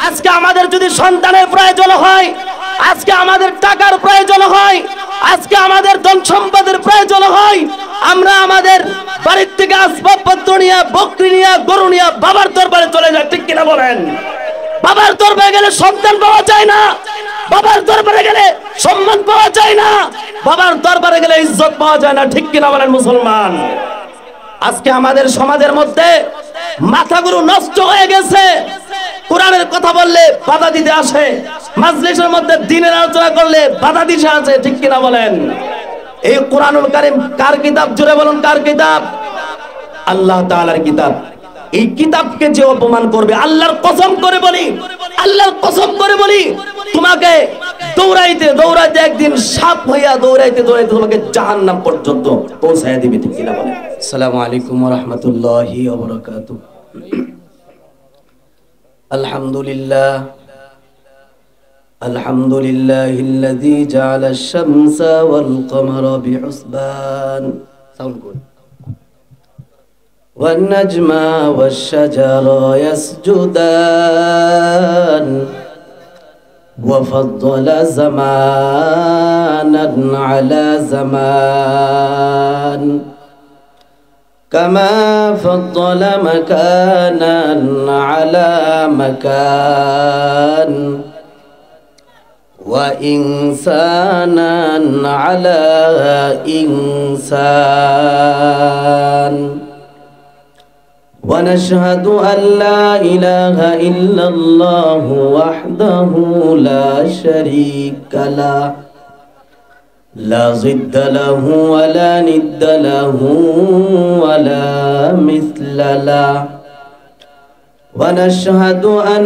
আজকে আমাদের যদি সন্তানের প্রয়োজন হয়, আজকে আমাদের টাকার প্রয়োজন হয়, আজকে আমাদের ধন সম্পদের প্রয়োজন হয়, আমরা আমাদের বাড়ির থেকে আসবাবপত্র নিয়ে, বকরি নিয়ে, গরু নিয়ে বাবার দরবারে চলে যাই, ঠিক কিনা বলেন? বাবার দরবারে গেলে সন্তান পাওয়া যায় না, বাবার দরবারে গেলে সম্মান পাওয়া যায় না, বাবার দরবারে গেলে ইজ্জত পাওয়া যায় না, ঠিক কিনা বলেন মুসলমান? আজকে আমাদের সমাজের মধ্যে মাথাগুলো নষ্ট হয়ে গেছে। কোরআনের কথা বললে বাধা দিতে আসে, মাজলিসের মধ্যে দ্বীনের আলোচনা করলে বাধা দিতে আসে, ঠিক কিনা বলেন? এই কোরআনুল কারীম কার কিতাব? জোরে বলুন, কার কিতাব? আল্লাহ তাআলার কিতাব। এই কিতাবকে যে অপমান করবে, আল্লাহর কসম করে বলি, আল্লাহর কসম করে বলি, তোমাকে দৌড়াইতে দৌড়াইতে একদিন সাপ হইয়া দৌড়াইতে দৌড়াইতে তোমাকে জাহান্নাম পর্যন্ত পৌঁছায় দিবে, ঠিক কিনা বলেন? আসসালামু আলাইকুম ওয়া রাহমাতুল্লাহি ওয়া বারাকাতুহু। আলহামদুলিল্লাহ, আলহামদুলিল্লাহিল্লাযী জাআলা আশ-শামসা ওয়াল কমারা বিহুসবান। Sound good. والنجم والشجر يسجدان وفضل زمانا على زمان كما فضل مكانا على مكان وإنسانا على إنسان ونشهد أن لا إله إلا الله وحده لا شريك له لا ضد له ولا ند له ولا مثل له ونشهد أن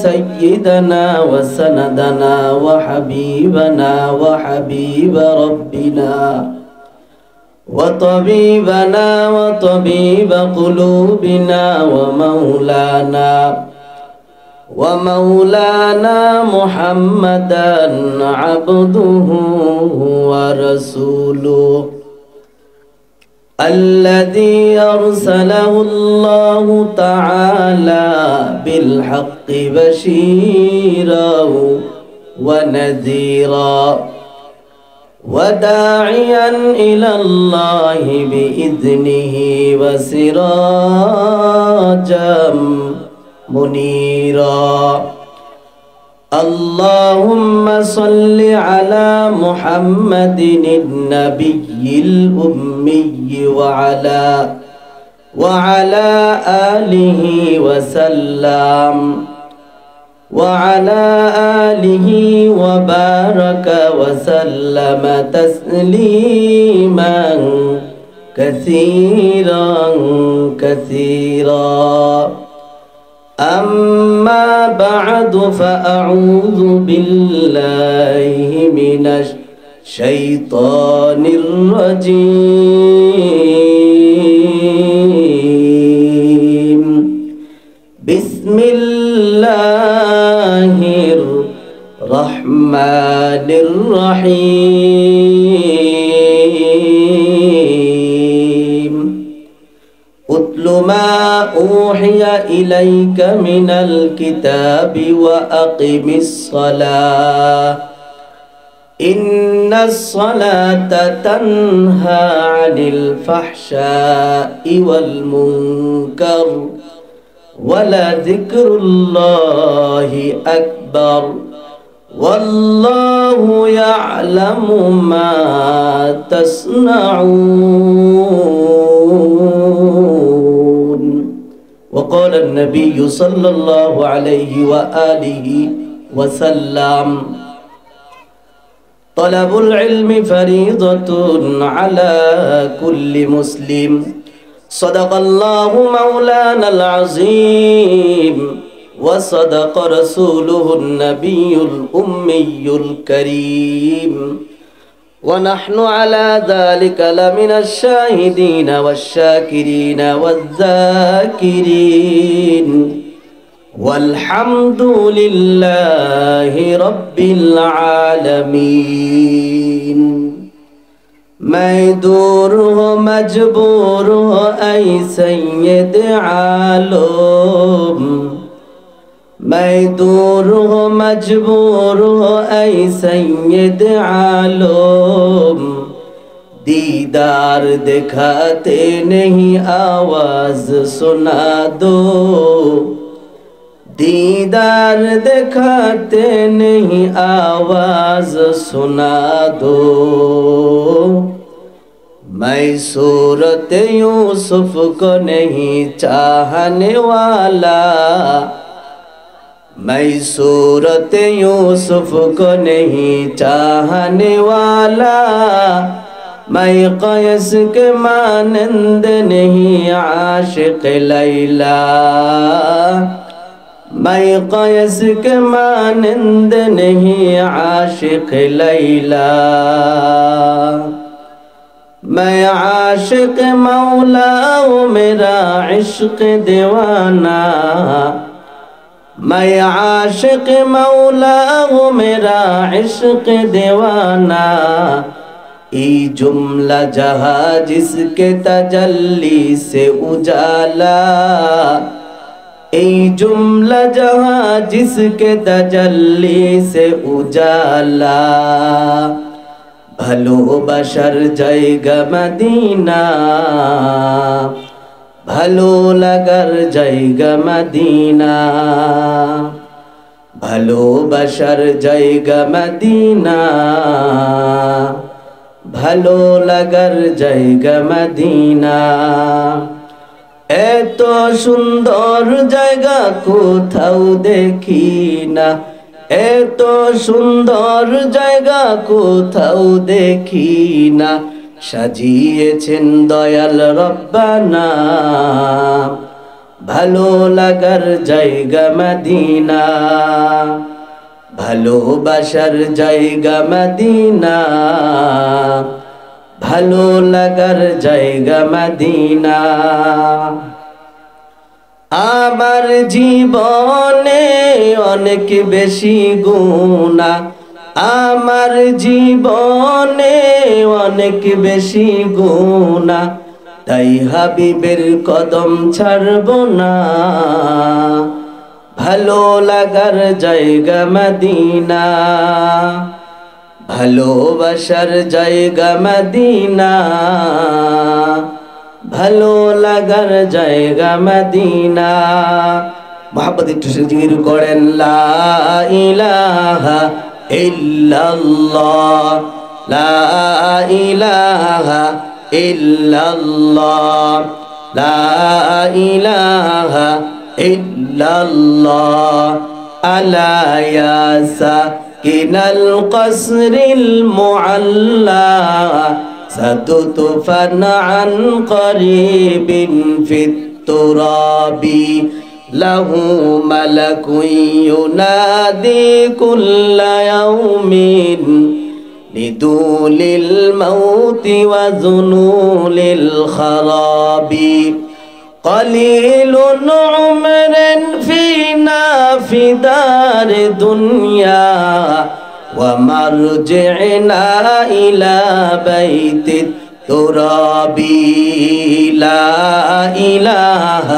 سيدنا وسندنا وحبيبنا وحبيب ربنا وطبيبنا وطبيب قلوبنا ومولانا محمدا عبده ورسوله الذي أرسله الله تعالى بالحق بشيرا ونذيرا وداعيا إلى الله بإذنه وسراجا منيرا اللهم صل على محمد النبي الأمي وعلى آله وسلم وعلى آله وبارك وسلم تسليما كثيرا كثيرا أما بعد فأعوذ بالله من الشيطان الرجيم بسم الله الرحمن الرحيم أتل ما أوحي إليك من الكتاب وأقم الصلاة إن الصلاة تنهى عن الفحشاء والمنكر ولذكر الله أكبر والله يعلم ما تصنعون وقال النبي صلى الله عليه وآله وسلم طلب العلم فريضة على كل مسلم صدق الله مولانا العظيم وصدق رسوله النبي الأمي الكريم ونحن على ذلك لمن الشاهدين والشاكرين والذاكرين والحمد لله رب العالمين मैं दूर हो मजबूर हो ऐ सैयद आलम मैं दूर हो मजबूर हो ऐ सैयद आलम, दीदार दिखाते नहीं आवाज सुना दो, दीदार दिखाते नहीं आवाज सुना दो। मैं सूरत यूसुफ को नहीं चाहने वाला, मैं सूरत यूसुफ को नहीं चाहने वाला, मैं क़ैस के मानंद नहीं आशिक़ लैला, मैं क़ैस के मानंद नहीं आशिक़ लैला। मैं आशिक़ मौला हूँ मेरा इश्क़ दीवाना, मैं आशिक़ मौला हूँ मेरा इश्क़ दीवाना। ई जुमला जहाँ जिसके तजल्ली से उजाला, ई जुमला जहाँ जिसके तजल्ली से उजाला। भलो बशर जाएगा मदीना, भलो लगर जाएगा मदीना, भलो बशर जाएगा मदीना, भलो लगर जाएगा मदीना। এত সুন্দর জায়গা কোথাও দেখি না, এত সুন্দর জায়গা কোথাও দেখি না, সাজিয়েছেন দয়াল রব্বানা, ভালো লাগার জায়গা মদিনা, ভালোবাসার জায়গা মদিনা, ভালো লাগার জায়গা মদিনা। আমার জীবনে অনেক বেশি গুনাহ, আমার জীবনে অনেক বেশি গুনাহ, তাই হাবিবের কদম ছাড়ব না, ভালো লাগার জায়গা মদিনা, ভালোবাসার জায়গা মদিনা, ভালো লাগার জায়গা মদিনা। মুহাব্বত একটু জিকির করেন লা ইলাহা ইল্লাল্লাহ, লা ইলাহা ইল্লাল্লাহ, লা ইলাহা ইল্লাল্লাহ। আলা ইয়া সাকিনাল কসরিল মুআল্লা, ستطفن عن قريب في التراب، له ملك ينادي كل يوم لدول الموت وذنول الخراب. قليل عمر فينا في دار دنيا، ومرجعنا إلى بيت التراب. لا إله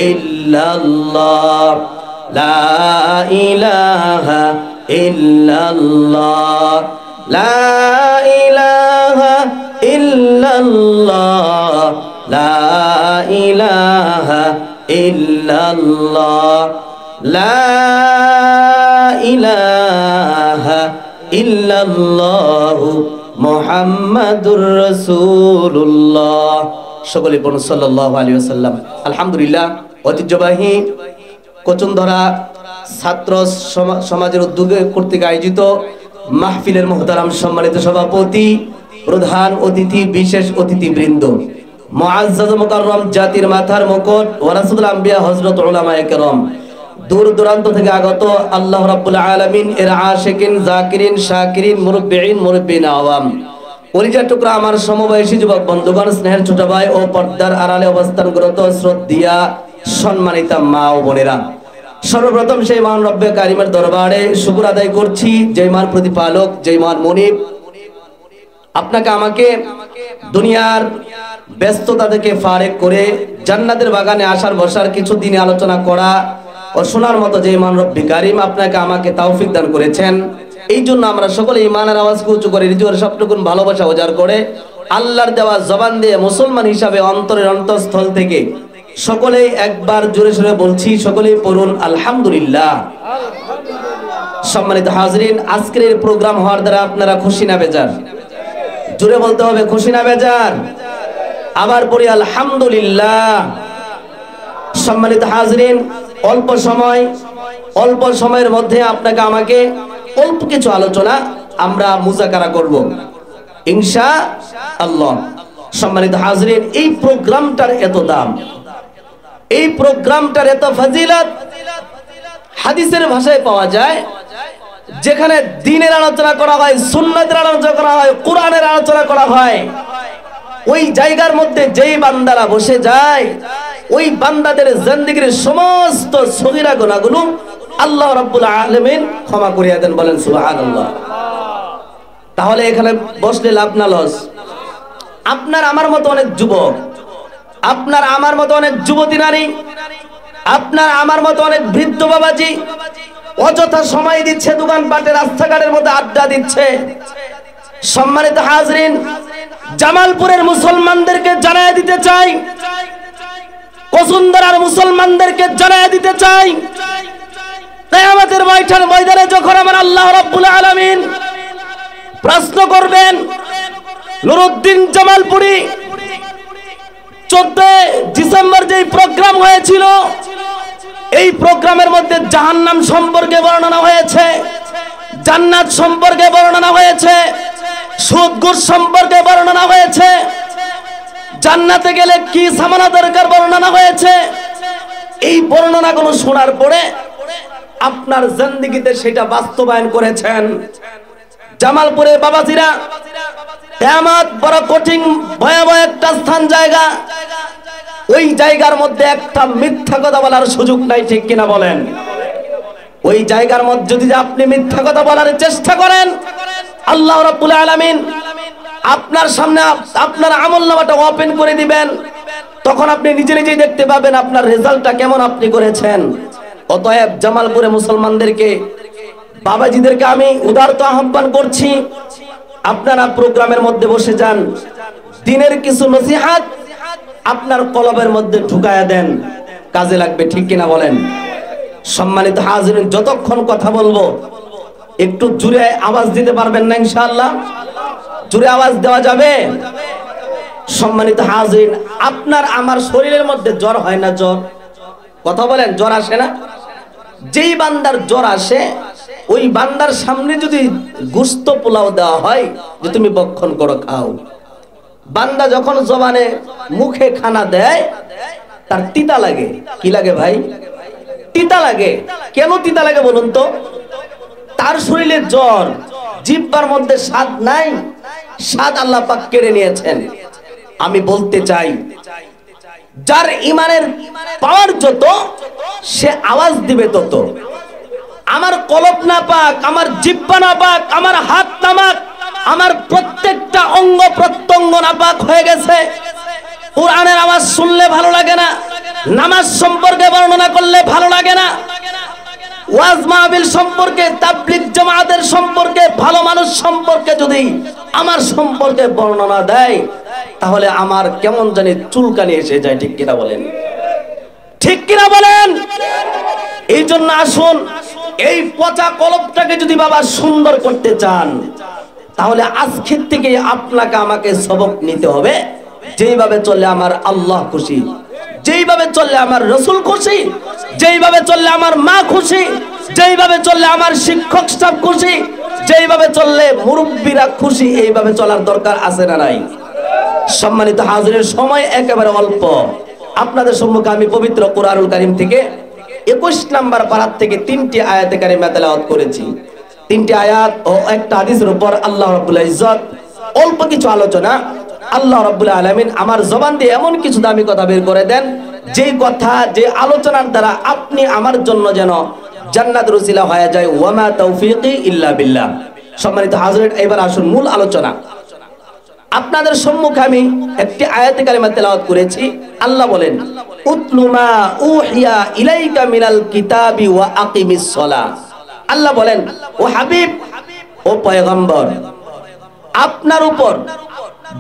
إلا الله، لا إله إلا الله، لا إله إلا الله، لا إله إلا الله، لا ইলাহা ইল্লাল্লাহু মুহাম্মাদুর রাসূলুল্লাহ। সকলে বলুন সাল্লাল্লাহু আলাইহি ওয়াসাল্লাম। আলহামদুলিল্লাহ, ঐতিহ্যবাহী কোচুনধরা ছাত্র সমাজের উদ্যোগে কর্তৃক আয়োজিত মাহফিলের মুহতারাম সম্মানিত সভাপতি, প্রধান অতিথি, বিশেষ অতিথিবৃন্দ, মুআজ্জাজ মুকাররম জাতির মাথার মুকুট ওয়ারাসুল আম্বিয়া হযরত উলামায়ে কেরাম, দূর দূরান্ত থেকে আগত আল্লাহ রাব্বুল আলামিন এর আশিকিন, জাকিরিন, শাকিরিন, মুরব্বিন আওয়াম, পরিচয় টুকরা আমার সমবয়সী যুবক বন্ধুগণ, স্নেহের ছোট ভাই ও পর্দার আড়ালে অবস্থানরত শ্রদ্ধেয়া সম্মানিতা মা ও বোনেরা, সর্বপ্রথম সেই মহান রব্বে কারিমের দরবারে শুকর আদায় করছি, যে মহান প্রতিপালক, যে মহান মুনিব আপনাকে আমাকে দুনিয়ার ব্যস্ততা থেকে ফারেক করে জান্নাতের বাগানে আসার বসার, কিছু দিনে আলোচনা করা, ও শোনার মতো যে ইমান রব্বি কারিম আপনাকে আমাকে তৌফিক দান করেছেন। এই জন্য আমরা সকলে ইমানের আওয়াজকে উঁচু করে হৃদয়ের সবটুকুন ভালোবাসা উজাড় করে আল্লাহর দেওয়া জবান দিয়ে মুসলমান হিসাবে অন্তরের অন্তঃস্থল থেকে সকলেই একবার জোরে সোরে বলছি, সকলেই পড়ুন আলহামদুলিল্লাহ। সম্মানিত হাজরিন, আজকের এই প্রোগ্রাম হওয়ার দ্বারা আপনারা খুশি না বেজার? জোরে বলতে হবে, খুশি না বেজার? আবার পড়ি আলহামদুলিল্লাহ। সম্মানিত হাজরিন, অল্প সময়ের মধ্যে আপনাকে আমাকে অল্প কিছু আলোচনা আমরা মুজাকারা করব ইনশাআল্লাহ। সম্মানিত হাজরিন, এই প্রোগ্রামটার এত দাম, এই প্রোগ্রামটার এত ফজিলত হাদিসের ভাষায় পাওয়া যায়। যেখানে দ্বীনের আলোচনা করা হয়, সুন্নাতের আলোচনা করা হয়, কোরআনের আলোচনা করা হয়, ওই জায়গার মধ্যে যেই বান্দারা বসে যায়, ওই বান্দাদের জিন্দেগীর সমস্ত সগীরা গুনাহগুলো আল্লাহ রাব্বুল আলামিন ক্ষমা করিয়া দেন। বলেন সুবহানাল্লাহ। তাহলে এখানে বসলে লাভ না লস? আপনার আমার মতো অনেক যুবক, আপনার আমার মতো অনেক যুবতী নারী, আপনার আমার মতো অনেক বৃদ্ধ বাবাজি অযথা সময় দিচ্ছে, দোকানপাটে রাস্তাঘাটের মধ্যে আড্ডা দিচ্ছে। সম্মানিত হাজরিন, জামালপুরের মুসলমানদেরকে জানায় দিতে চাই, বসুন্ধরার মুসলমানদেরকে জানায় দিতে চাই, কিয়ামতের ময়দানে যখন আমার আল্লাহ রাব্বুল আলামিন প্রশ্ন করবেন, নুরউদ্দিন জামালপুরি 14 ডিসেম্বর যেই প্রোগ্রাম হয়েছিল, এই প্রোগ্রামের মধ্যে জাহান্নাম সম্পর্কে বর্ণনা হয়েছে, জান্নাত সম্পর্কে বর্ণনা হয়েছে, সুদ ঘুষ সম্পর্কে বর্ণনা হয়েছে, জান্নাতে গেলে কি সামানা দরকার বর্ণনা হয়েছে। এই বর্ণনাগুলো শোনার পরে আপনার জিন্দেগিতে সেটা বাস্তবায়ন করেছেন। জামালপুরে বাবাজিরা, কিয়ামত বড় কঠিন ভয়াবহ একটা স্থান, জায়গা। ওই জায়গার মধ্যে একটা মিথ্যা কথা বলার সুযোগ নাই, ঠিক কিনা বলেন? ওই জায়গার মধ্যে যদি আপনি মিথ্যা কথা বলার চেষ্টা করেন, আল্লাহ রাব্বুল আলামিন আপনার সামনে আপনার আমলনামাটা ওপেন করে দিবেন। তখন আপনি নিজে নিজেই দেখতে পাবেন আপনার রেজাল্টটা কেমন আপনি করেছেন। অতএব জামালপুরে মুসলমানদেরকে, বাবাজিদেরকে আমি উদারত আহ্বান করছি, আপনারা প্রোগ্রামের মধ্যে বসে যান, দ্বীনের কিছু নসিহত আপনার কলবের মধ্যে ঢুকায়া দেন, কাজে লাগবে, ঠিক কিনা বলেন? সম্মানিত হাজিরিন, যতক্ষণ কথা বলবো একটু জোরে আওয়াজ দিতে পারবেন না ইনশাআল্লাহ? জোরে আওয়াজ দেওয়া যাবে? সম্মানিত হাজিরিন, আপনার আমার শরীরের মধ্যে জ্বর হয় না? জ্বর, কথা বলেন, জ্বর আসে না? যেই বান্দার জ্বর আসে, ওই বান্দার সামনে যদি গোশত পোলাও দেওয়া হয় যে তুমি বক্ষণ করো, খাও, বান্দা যখন জবানে মুখে খানা দেয় তার তিতা লাগে। কি লাগে ভাই? তিতা লাগে। কেন তিতা লাগে বলুন তো? তার শরীরে জ্বর, জিহ্বার মধ্যে স্বাদ নাই, স্বাদ আল্লাহ পাক কেড়ে নিয়েছেন। আমি বলতে চাই, যার ইমানের পাওয়ার যত, সে আওয়াজ দিবে তত। আমার কলব না পাক, আমার জিহ্বা না পাক, আমার হাত না পাক, আমার প্রত্যেকটা অঙ্গ প্রত্যঙ্গ নাপাক হয়ে গেছে। কোরআনের আওয়াজ শুনলে ভালো লাগে না, নামাজ সম্পর্কে বর্ণনা করলে ভালো লাগে না, ওয়াজ মাহফিল সম্পর্কে, তাবলীগ জামাতের সম্পর্কে, ভালো মানুষ সম্পর্কে যদি আমার সম্পর্কে বর্ণনা দেয়, তাহলে আমার কেমন জানি চুলকানি এসে যায়, ঠিক কিনা বলেন? ঠিক কিনা বলেন? এই জন্য আসুন, এই পচা কলবটাকে যদি বাবা সুন্দর করতে চান, তাহলে আজকের থেকে আপনাকে আমাকে সবক নিতে হবে। যেইভাবে চললে আমার আল্লাহ খুশি, যেইভাবে চললে আমার রসুল খুশি, যেইভাবে চললে আমার মা খুশি, যেইভাবে চললে আমার শিক্ষক স্টাফ খুশি, যেইভাবে চললে মুরব্বীরা খুশি, এইভাবে চলার দরকার আছে না নাই? সম্মানিত হাজিরের, সময় একেবারে অল্প। আপনাদের সম্মুখে আমি পবিত্র কোরআনুল কারীম থেকে 21 নম্বর পারাত থেকে 3টি আয়াতে কারিমা তেলাওয়াত করেছি। 3টি আয়াত ও একটা হাদিসের উপর আল্লাহ রাব্বুল ইজ্জত অল্প কিছু আলোচনা। আল্লাহ রাব্বুল আলামিন আমার জবান দিয়ে এমন কিছু দামি কথা বের করে দেন, যেই কথা, যে আলোচনার দ্বারা আপনি আমার জন্য যেন জান্নাতের ওসিলা হয়ে যায়। ওয়া মা তাওফীকি ইল্লা বিল্লাহ। সম্মানিত হাজির, এবার আসুন মূল আলোচনা। আপনাদের সম্মুখে আমি একটি আয়াতে কারিমা তেলাওয়াত করেছি। আল্লাহ বলেন, উতলু মা উহিয়া ইলাইকা মিনাল কিতাবি ওয়া আকিমিস সালাহ। আল্লাহ বলেন, ও হাবিব, ও পয়গম্বর, আপনার উপর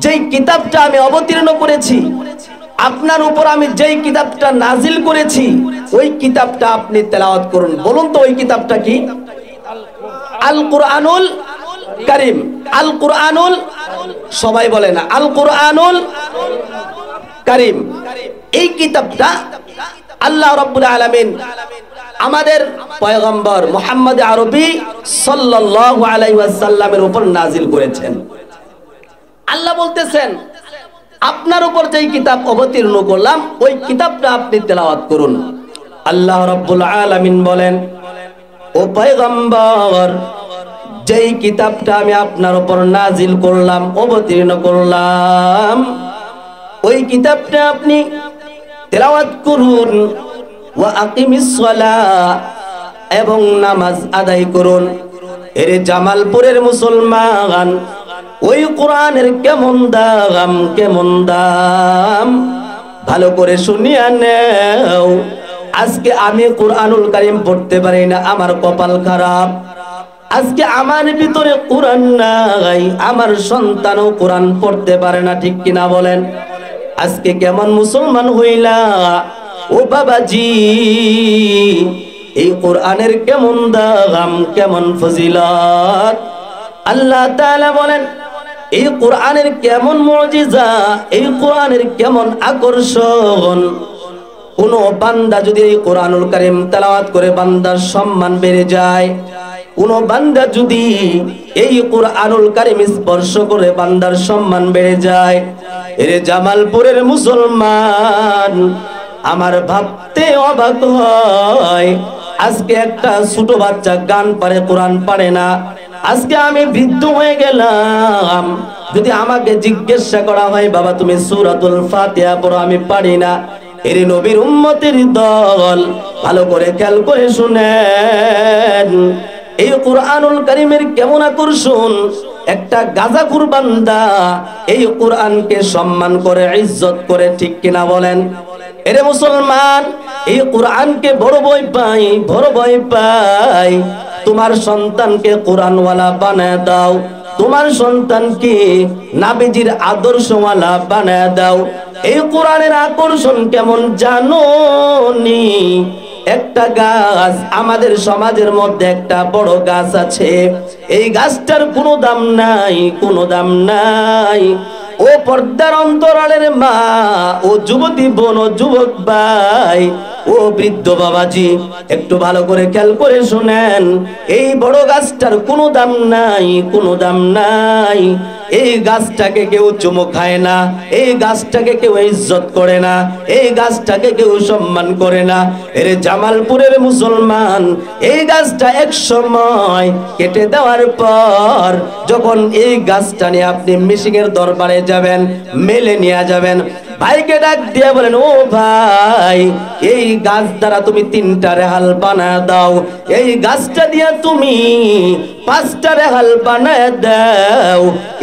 যেই কিতাবটা আমি অবতীর্ণ করেছি, আপনার উপর আমি যেই কিতাবটা নাজিল করেছি, ওই কিতাবটা আপনি তেলাওয়াত করুন। বলুন তো ওই কিতাবটা কি? আল কুরআনুল কারীম। আল কুরআনুল, সবাই বলে না, আল কুরআনুল কারীম। এই কিতাবটা আল্লাহ রাব্বুল আলামিন আমাদের পয়গম্বর মুহাম্মদ আরবি সাল্লাল্লাহু আলাইহি ওয়াসাল্লামের উপর নাজিল করেছেন। আল্লাহ বলতেছেন, আপনার উপর যেই কিতাব অবতীর্ণ করলাম ওই কিতাবটা আপনি তেলাওয়াত করুন। আল্লাহ রাব্বুল আলামিন বলেন, ও পয়গম্বর, যেই কিতাবটা আমি আপনার উপর নাজিল করলাম, অবতীর্ণ করলাম, ওই কিতাবটা আপনি তেলাওয়াত করুন। ওয়া আকিমিস সালাহ, এবং নামাজ আদায় করুন। এর জামালপুরের মুসলমান, ওই কোরআনের কেমন দাম, কেমন দাম, ভালো করে শুনিয়া নেও। আজকে আমি কোরআনুল কারীম পড়তে পারি না, আমার কপাল খারাপ। আজকে আমার ভিতরে কোরআন নাই, আমার সন্তানও কোরআন পড়তে পারে না, ঠিক কিনা বলেন? আজকে কেমন মুসলমান হইলা ও বাবাজি? এই কোরআনের কেমন দাম, কেমন ফজিলত। আল্লাহ তাআলা বলেন, এই কোরআনের কেমন মুজিজা, এই কোরআনের কেমন আকর্ষণ। কোন বান্দা যদি এই কোরআনুল কারীম তেলাওয়াত করে বান্দার সম্মান বেড়ে যায়। কোন বান্দা যদি এই কোরআনুল কারীম স্পর্শ করে বান্দার সম্মান বেড়ে যায়। এর জামালপুরের মুসলমান, আমার ভাবতে অবাক হয়। আজকে একটা ছোট বাচ্চা গান পারে, কোরআন পারে না। আজকে আমি বৃদ্ধ হয়ে গেলাম, যদি আমাকে জিজ্ঞাসা করা হয়, বাবা তুমি সূরাতুল ফাতিহা পড়ো, আমি পারি না। এর নবীর উম্মতের দল, ভালো করে খেয়াল করে শুনেন, এই কোরআনুল কারীমের কেমন আকর্ষণ। একটা গাজাখুর বান্দা এই কোরআনকে সম্মান করে, ইজ্জত করে, ঠিক কিনা বলেন? এরে মুসলমান, এই কোরআনকে বড় ভয় পাই, বড় ভয় পাই। তোমার সন্তানকে কোরআনওয়ালা বানায় দাও, তোমার সন্তানকে নবীজির আদর্শওয়ালা বানায় দাও। এই কোরআনের আকর্ষণ কেমন জানো নি? একটা গাছ, আমাদের সমাজের মধ্যে একটা বড় গাছ আছে, এই গাছটার কোনো দাম নাই, কোনো দাম নাই। ও পর্দার অন্তরালের মা, ও যুবতী বোন, ও যুবক ভাই, ও বৃদ্ধ বাবাজি, একটু ভালো করে খেয়াল করে শুনেন, এই বড় গাছটার কোনো দাম নাই, কোনো দাম নাই। এই গাছটাকে কেউ চুমু খায় না, এই গাছটাকে কেউ ইজ্জত করে না, এই গাছটাকে কেউ সম্মান করে না। এর জামালপুরের মুসলমান, এই গাছটা এক সময় কেটে দেওয়ার পর যখন এই গাছটা নিয়ে আপনি মিশিংয়ের দরবারে যাবেন, মেলে নিয়ে যাবেন, ভাইকে ডাক দিয়ে বলেন, ও ভাই, এই গাছ দ্বারা তুমি 3টা রেহাল বানায় দাও, এই গাছটা দিয়া তুমি 5টা রেহাল বানায় দাও।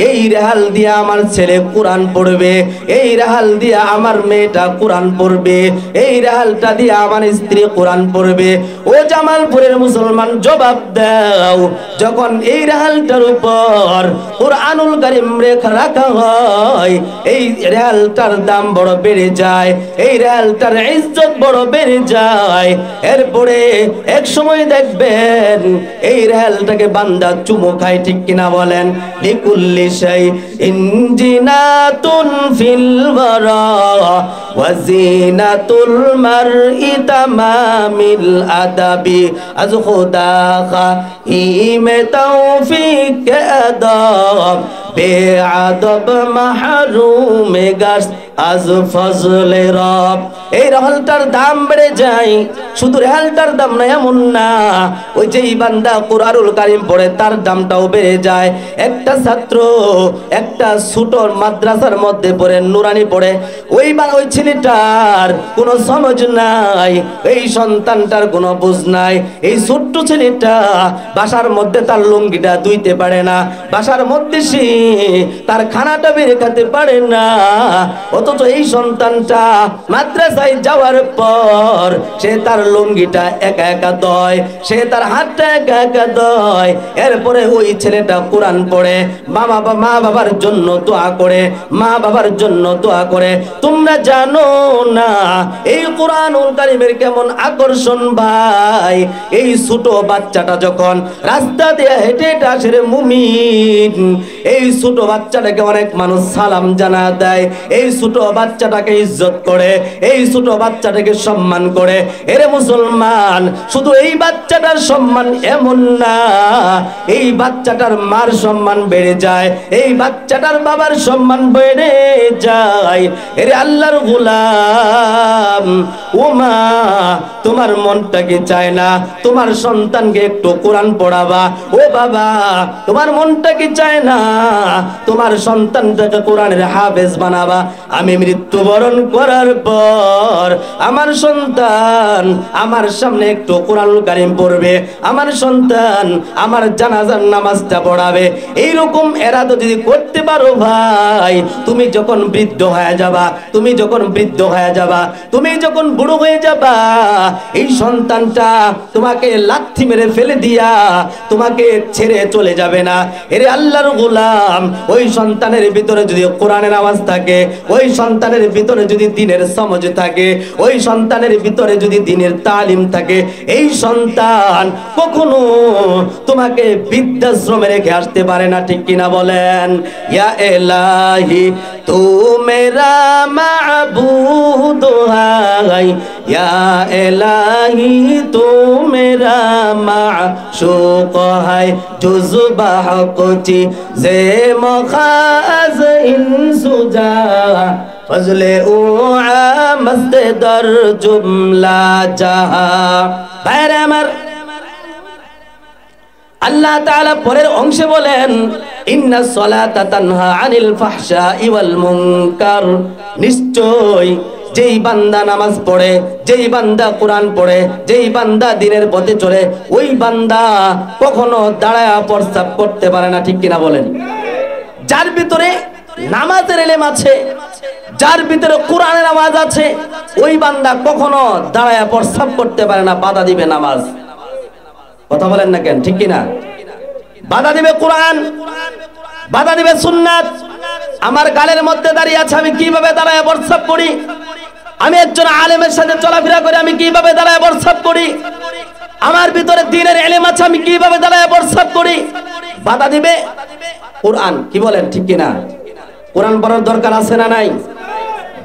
এই রেহাল দিয়া আমার ছেলে কোরআন পড়বে, এই রেহাল দিয়া আমার মেয়েটা কোরআন পড়বে, এই রেহালটা দিয়া আমার স্ত্রী কোরআন পড়বে। ও জামালপুরের মুসলমান, জবাব দাও, যখন এই রেহালটার উপর কোরআনুল কারীম রাখা হয়, এই রেহালটার দাম বড় বেড়ে যায়, এই রেহালটার ইজ্জত বড় বেড়ে যায়। এরপরে এক সময় দেখবেন এই রেহালটাকে বান্দা চুমু খায়, ঠিক কিনা বলেন? লিকুল্লি শাইইন জিনাতুন ফিল ওয়ারা ওয়া জিনাতুল মারই তামামিল আদাবি। আজ খুদা খাইমে তৌফিক আদব, বেআদব মাহরুমে গাছ আজ ফজলে রব। এই রেহালটার দাম বেড়ে যায়। শুধু রেহালটার দাম না এমন না, ওই যেই বান্দা কোরআনুল কারীম পড়ে তার দামটাও বেড়ে যায়। একটা ছাত্র একটা ছোট মাদ্রাসার মধ্যে পড়ে, নুরানি পড়ে, ওই ছেলেটার কোনো সমঝ নাই, এই সন্তানটার কোনো বুঝ নাই। এই ছোট্ট ছেলেটা বাসার মধ্যে তার লুঙ্গিটা ধুইতে পারে না, বাসার মধ্যে সে তার খানাটা বের খেতে পারে না, অথচ এই সন্তানটা মাদ্রাসায় যাওয়ার পর সে তার লুঙ্গিটা একা একা দয়, সে তার হাতটা একা একা দয়। এরপরে ওই ছেলেটা কোরআন পড়ে, মা বাবার জন্য দোয়া করে, মা বাবার জন্য দোয়া করে। তোমরা জানো না এই কোরআনুল কারীমের কেমন আকর্ষণ ভাই। এই ছোট বাচ্চাটা যখন রাস্তা দিয়ে হেঁটে হেঁটে আসে রে মুমিন, এই ছোট বাচ্চাটাকে অনেক মানুষ সালাম জানা দেয়, এই ছোট বাচ্চাটাকে ইজ্জত করে, এই ছোট বাচ্চাটাকে সম্মান করে। এরে মুসলমান, শুধু এই বাচ্চাটার সম্মান এমন না, এই বাচ্চাটার মার সম্মান বেড়ে যায়, এই বাচ্চাটার বাবার সম্মান বেড়ে যায়। এরে আল্লাহর গোলাম, ও মা, তোমার মনটা কি চায় না তোমার সন্তানকে একটু কোরআন পড়াবা? ও বাবা, তোমার মনটা কি চায় না তোমার সন্তানটাকে কোরআনের হাফেজ বানাবা? আমি মৃত্যুবরণ করার পর আমার সন্তান আমার সামনে একটু কোরআনুল কারীম পড়বে, আমার সন্তান আমার জানাজার নামাজটা পড়াবে। এইরকম এরাদা যদি করতে পারো ভাই, তুমি যখন বৃদ্ধ হয়ে যাবা, তুমি যখন বৃদ্ধ হয়ে যাবা, তুমি যখন বুড়ো হয়ে যাবা, এই সন্তানটা তোমাকে লাথি মেরে ফেলে দিয়া তোমাকে ছেড়ে চলে যাবে না। এরে আল্লাহর গোলাম, ওই সন্তানের ভিতরে যদি কোরআনের আওয়াজ থাকে, ওই সন্তানের ভিতরে যদি দ্বীনের সমঝ থাকে, ওই সন্তানের ভিতরে যদি দ্বীনের তালিম থাকে, এই সন্তান কখনো তোমাকে বৃদ্ধাশ্রমে রেখে আসতে পারে না। ঠিক কিনা বলেন? ইয়া ইলাহি তু মেরা মাবুদ হাই, ইয়া ইলাহি তু মেরা মাশুক হাই, জুজবা হকচি জে মখাজ ইনসুজা ফজলে ও মস্তে দর জুমলা জাহা। ভাইরা আমার, আল্লাহ তাআলা পরের অংশে বলেন, ইন্নাস সালাতা তানহা আনিল ফাহশাই ওয়াল মুনকার। নিশ্চয় যেই বান্দা নামাজ পড়ে, যেই বান্দা কোরআন পড়ে, যেই বান্দা দ্বীনের পথে চলে, ওই বান্দা কখনো দাঁড়ায়া প্রস্রাব করতে পারে না। ঠিক কিনা বলেন? যার ভিতরে নামাজের ইলম আছে, যার ভিতরে কোরআনের আওয়াজ আছে, ওই বান্দা কখনো দাঁড়ায়া প্রস্রাব করতে পারে না। বাধা দিবে নামাজ। কথা বলেন না কেন? ঠিক কিনা? বাধা দিবে কোরআন, বাধা দিবে সুন্নাত। আমার গালের মধ্যে দাঁড়িয়ে আছে, আমি কিভাবে দাঁড়ায় প্রস্রাব করি? আমি একজন আলেমের সাথে চলাফেরা করে আমি কিভাবে দাঁড়ায় প্রস্রাব করি? আমার ভিতরে দ্বীনের ইলম আছে, আমি কিভাবে দাঁড়ায় প্রস্রাব করি? বাধা দিবে কোরআন। কি বলেন? ঠিক কিনা? কোরআন পড়ার দরকার আছে না নাই?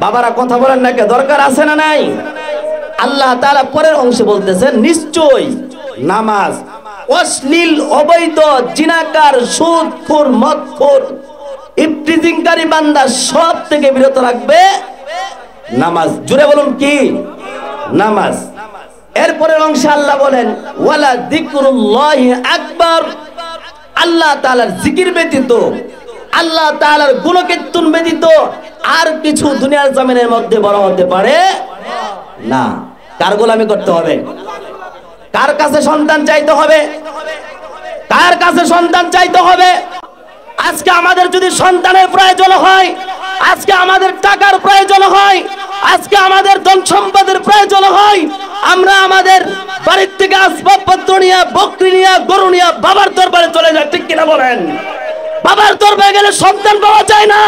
বাবারা কথা বলেন না কে? দরকার আছে না নাই? আল্লাহ তাআলা পরের অংশে বলতেছেন, নিশ্চয় নামাজ অশ্লীল, অবৈধ, জিনাকার, সুদখোর, মদখোর, ইফতিজিংকারী বান্দা সব থেকে বিরত রাখবে নামাজ। জুড়ে বলুন কি? নামাজ। এরপরের অংশে আল্লাহ বলেন, ওয়ালা যিকরুল্লাহি আকবার। আল্লাহ তাআলার জিকির ব্যতীত, আল্লাহ তাআলার গুণকীর্তন ব্যতীত আর কিছু দুনিয়ার জমিনের মধ্যে বড় হতে পারে না। কার গোলামি করতে হবে? কার কাছে সন্তান চাইতে হবে? কার কাছে সন্তান চাইতে হবে? আজকে আমাদের যদি সন্তানের প্রয়োজন হয়, আজকে আমাদের টাকার প্রয়োজন হয়, আজকে আমাদের ধন সম্পদের প্রয়োজন হয়, আমরা আমাদের বাড়ির থেকে আসবাবপত্র নিয়ে, বকরি নিয়ে, গরু নিয়ে বাবার দরবারে চলে যাই। ঠিক কিনা বলেন? বাবার দরবারে গেলে সন্তান পাওয়া যায় না,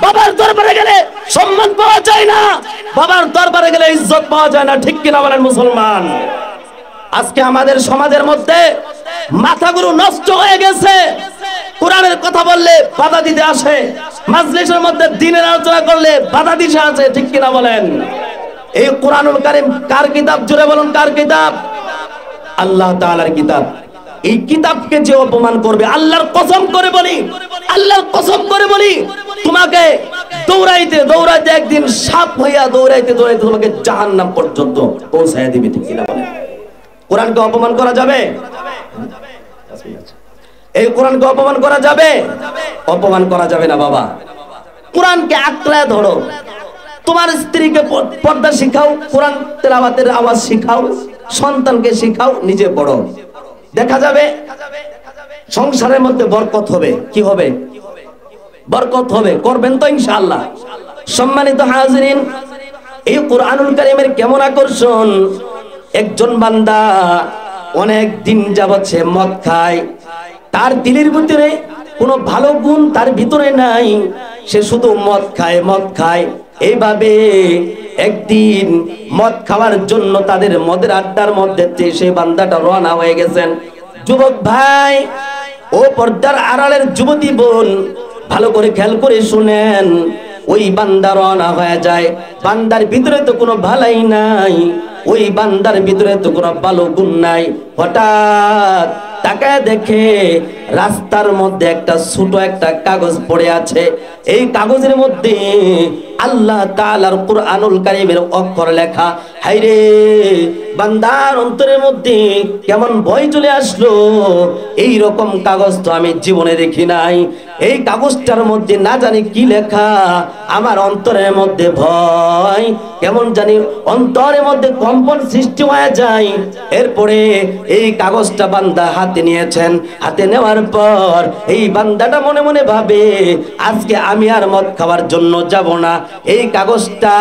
বাবার দরবারে গেলে সম্মান পাওয়া যায় না, বাবার দরবারে গেলে ইজ্জত পাওয়া যায় না। ঠিক কিনা বলেন মুসলমান? আজকে আমাদের সমাজের মধ্যে মাথাগুলো নষ্ট হয়ে গেছে। কোরআনের কথা বললে বাধা দিতে আসে, মাজলিসের মধ্যে দ্বীনের আলোচনা করলে বাধা দিতে আসে। ঠিক কিনা বলেন? এই কোরআনুল কারীম কার কিতাব? জোরে বলুন, কার কিতাব? আল্লাহ তাআলার কিতাব। এই কিতাবকে যে অপমান করবে, আল্লাহর কসম করে বলি, আল্লাহর কসম করে বলি, তোমাকে দৌড়াইতে দৌড়াইতে একদিন সাপ হইয়া দৌড়াইতে দৌড়াইতে তোমাকে জাহান্নাম পর্যন্ত পৌঁছায়া দিবে। ঠিক কিনা বলেন? কোরআনকে অপমান করা যাবে? এই কোরআনকে অপমান করা যাবে? অপমান করা যাবে না বাবা। কোরআনকে আঁকড়ায় ধরো, তোমার স্ত্রীকে পর্দা শিখাও, কোরআন তেলাওয়াতের আওয়াজ শিখাও, সন্তানকে শিখাও, নিজে পড়ো। দেখা যাবে সংসারের মধ্যে বরকত হবে। কি হবে? বরকত হবে। করবেন তো ইনশাআল্লাহ? সম্মানিত হাজিরিন, এই কোরআনুল কারীমের কেমন আকর্ষণ। একজন বান্দা অনেক দিন যাবত সে মদ খায়, তার দিলের ভিতরে কোনো ভালো গুণ তার ভিতরে নাই, সে শুধু মদ খায়। এইভাবে একদিন মদ খাওয়ার জন্য তাদের মদের আড্ডার মধ্যে সেই বান্দাটা রওনা হয়ে গেছেন। যুবক ভাই ও পর্দার আড়ালের যুবতী বোন, ভালো করে খেয়াল করে শুনেন। ওই বান্দা রওনা হয়ে যায়, বান্দার ভিতরে তো কোনো ভালাই নাই, ওই বান্দার ভিতরে তো কোনো ভালো গুণ নাই। হঠাৎ তাকায় দেখে রাস্তার মধ্যে একটা ছোট একটা কাগজ পড়ে আছে। এই কাগজের মধ্যে আল্লাহ তাআলার কুরআনুল কারীমের অক্ষর লেখা। হায়রে, বান্দার অন্তরের মধ্যে কেমন ভয় চলে আসলো। এই রকম কাগজ তো আমি জীবনে দেখি নাই। এই কাগজটার মধ্যে না জানি কি লেখা, আমার অন্তরের মধ্যে ভয় কেমন জানি অন্তরের মধ্যে কম্পন সৃষ্টি হয়ে যায়। এরপরে এই কাগজটা বান্দা হাতে নিয়েছেন। হাতে নেওয়ার পর এই বান্দাটা মনে মনে ভাবে, আজকে আমি আর মদ খাওয়ার জন্য যাব না, এই কাগজটা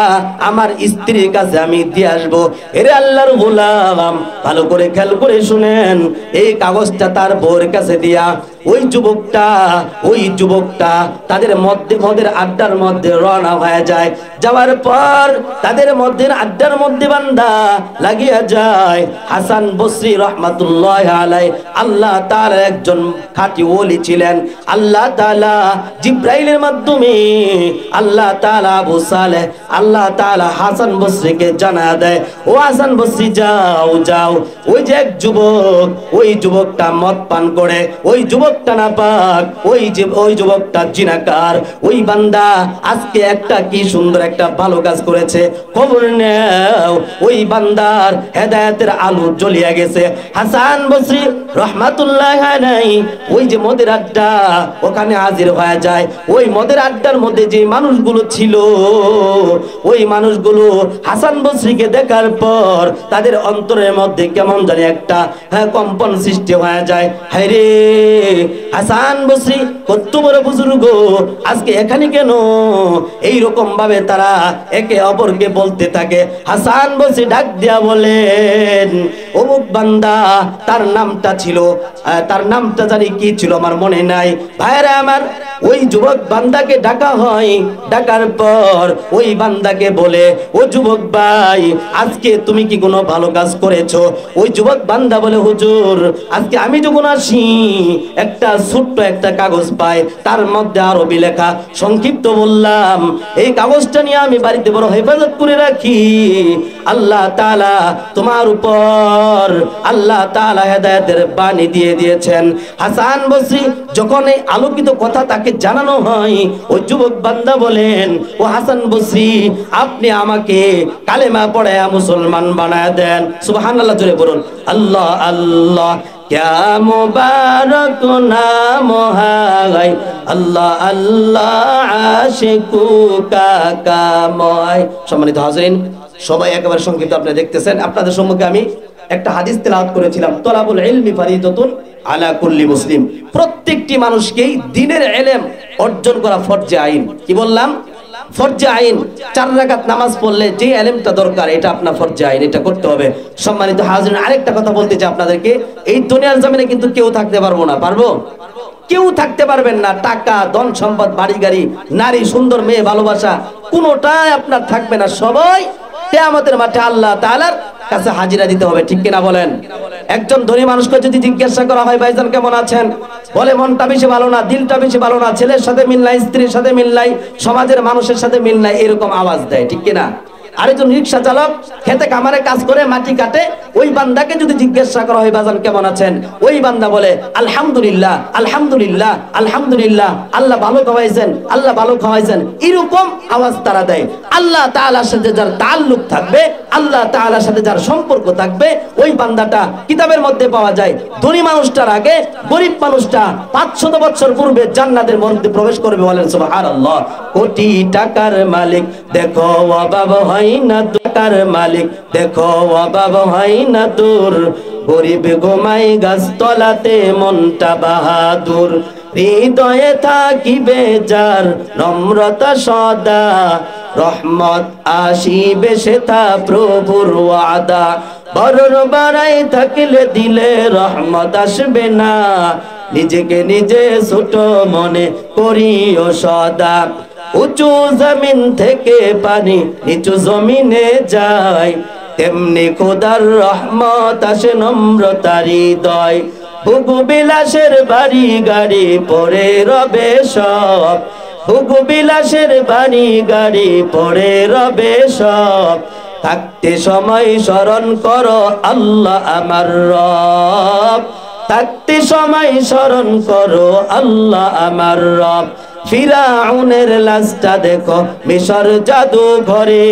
আমার স্ত্রীর কাছে আমি দিয়ে আসবো। এরে আল্লাহর গোলাম, ভালো করে খেয়াল করে শুনেন। এই কাগজটা তার বউর কাছে দিয়া ওই যুবকটা তাদের মদের আড্ডার মধ্যে রওনা হয়ে যায়। যাওয়ার পর তাদের মধ্যের আড্ডার মধ্যে বান্দা লাগিয়া যায় হাসান বসরি রহমাতুল্লাহ আলাইহি। আল্লাহ তাআলা একজন খাঁটি ওলি ছিলেন। আল্লাহ তাআলা জিব্রাইলের মাধ্যমে আল্লাহ তাআলা আবু সালেহ আল্লাহ তাআলা হাসান বসরিকে জানা দেয়, ও হাসান বসরি যাও, ওই যে এক যুবক, ওই যুবকটা মদ পান করে, ওই যুবকটা নাপাক, ওই যুবকটা জিনাকার। ওই বান্দা আজকে একটা কি সুন্দর একটা ভালো কাজ করেছে, খবর নেও। ওই বান্দার হেদায়েতের আলো জ্বলিয়ে গেছে। হাসান বসরি রহমাতুল্লাহ আলাইহি ওই যে মদের আড্ডা, ওখানে হাজির হয়ে যায়। ওই মদের আড্ডার মধ্যে যে মানুষগুলো ছিল, ওই মানুষগুলো হাসান বসরিকে দেখার পর তাদের অন্তরের মধ্যে কেমন জানি একটা কম্পন সৃষ্টি হয়ে যায়। হায়রে, হাসান বসরি কত বড় বুজুর্গ, আজকে এখানে কেন? এই রকম ভাবে তারা একে অপরকে বলতে থাকে। হাসান বসরি ডাক দিয়া বলেন, অমুক বান্দা, তার নামটা জানি কি ছিল আমার মনে নাই। ভাইরা আমার, ওই যুবক বান্দাকে ডাকা হয়। ডাকার পর ওই বান্দাকে বলে, ও যুবক ভাই, আজকে তুমি কি কোনো ভালো কাজ করেছো? ওই যুবক বান্দা বলে, হুজুর, আজকে আমি যখন আসি একটা ছোট্ট একটা কাগজ পাই, তার মধ্যে আরবি লেখা। সংক্ষিপ্ত বললাম, এই কাগজটা নিয়ে আমি বাড়িতে বড় হেফাজত করে রাখি। আল্লাহ তাআলা তোমার উপর আল্লাহ তাআলা হেদায়েতের বাণী দিয়ে দিয়েছেন। হাসান বসরি যখন এই আলোকিত কথা তাকে জানানো হয়, ওই যুবক বান্দা বলেন, ও হাসান বসরি, আপনি আমাকে কালেমা পড়ায়া মুসলমান বানায় দেন। সুবহানাল্লাহ, জোরে বলুন আল্লাহ আল্লাহ। क्या मुबारक नाम है अल्लाह अल्लाह आशिकू का काम है। সম্মানিত হাজিরিন, সবাই একেবারে সংক্ষিপ্ত আপনি দেখতেছেন। আপনাদের সম্মুখে আমি একটা হাদিস তেলাওয়াত করেছিলাম, তলাবুল ইলমি ফারিদাতুন আলা কুল্লি মুসলিম। প্রত্যেকটি মানুষকেই দ্বীনের ইলম অর্জন করা ফরজে আইন। কি বললাম? ফরজে আইন। 4 রাকাত নামাজ পড়লে যে ইলমটা দরকার, এটা আপনার ফরজে আইন, এটা করতে হবে। সম্মানিত হাজিরিন, আরেকটা কথা বলতে চাই আপনাদেরকে, এই দুনিয়ার জমিনে কিন্তু কেউ থাকতে পারবো না। পারবো? কেউ থাকতে পারবেন না। টাকা, ধন সম্পদ, বাড়ি গাড়ি, নারী, সুন্দর মেয়ে, ভালোবাসা, কোনোটাই আপনার থাকবে না। সবাই কিয়ামতের মাঠে আল্লাহ তাআলার কাছে হাজিরা দিতে হবে। ঠিক কিনা বলেন? একজন ধনী মানুষকে যদি জিজ্ঞাসা করা হয়, ভাইজান কেমন আছেন? বলে, মনটা বেশি ভালো না, দিলটা বেশি ভালো না, ছেলের সাথে মিল নাই, স্ত্রীর সাথে মিল নাই, সমাজের মানুষের সাথে মিল নাই, এরকম আওয়াজ দেয়। ঠিক কিনা? আরেকজন রিকশা চালক খেতে কামারে কাজ করে মাটি কাটে, ওই বান্দাকে যদি জিজ্ঞাসা করা হয়, বাজান কেমন আছেন? ওই বান্দা বলে, আলহামদুলিল্লাহ আলহামদুলিল্লাহ আলহামদুলিল্লাহ, আল্লাহ ভালো খাওয়াইছেন, আল্লাহ ভালো খাওয়াইছেন, এরকম আওয়াজ তারা দেয়। আল্লাহ তাআলার সাথে যার তাআল্লুক থাকবে, আল্লাহ তাআলার সাথে যার সম্পর্ক থাকবে, ওই বান্দাটা কিতাবের মধ্যে পাওয়া যায় ধনী মানুষটার আগে গরিব মানুষটা 500 বছর পূর্বে জান্নাতের মধ্যে প্রবেশ করবে। বলেন সুবহানাল্লাহ। কোটি টাকার মালিক দেখো অভাব হয় না, টাকার মালিক দেখো অভাব হয় না তোর, গরিব ঘুমাই গাছতলাতে মনটা বাহাদুর, হৃদয়ে থাকিবে যার নম্রতা সদা, রহমত আসিবে সেথা প্রভুর ওয়াদা। বরর বাড়াই থাকলে দিলে রহমত আসবে না, নিজেকে নিজে ছোট মনে করিও সদা। উঁচু জমিন থেকে পানি নিচু জমিনে যায়, তেমনি খোদার রহমত আসে নম্রতার হৃদয়। ভোগ বিলাসের বাড়ি গাড়ি পড়ে রবে সব, ভোগ বিলাসের বাড়ি গাড়ি পড়ে রবে সব। থাকতে সময় স্মরণ করো আল্লাহ আমার রব, থাকতে সময় স্মরণ করো আল্লাহ আমার রব। ফিরাউনের লাশটা দেখো মিশর জাদু ঘরে,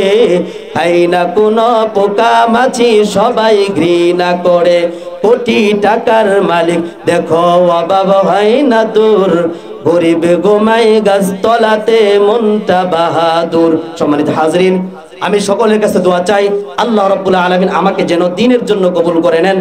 খাই না কোনো পোকা মাছি সবাই ঘৃণা করে। কোটি টাকার মালিক দেখো অভাব হয় না দূর, গরিব ঘুমাই গাছতলাতে মনটা বাহাদুর। সম্মানিত হাজরিন, আমি সকলের কাছে দোয়া চাই আল্লাহ রাব্বুল আলামিন আমাকে যেন দ্বীনের জন্য কবুল করে নেন।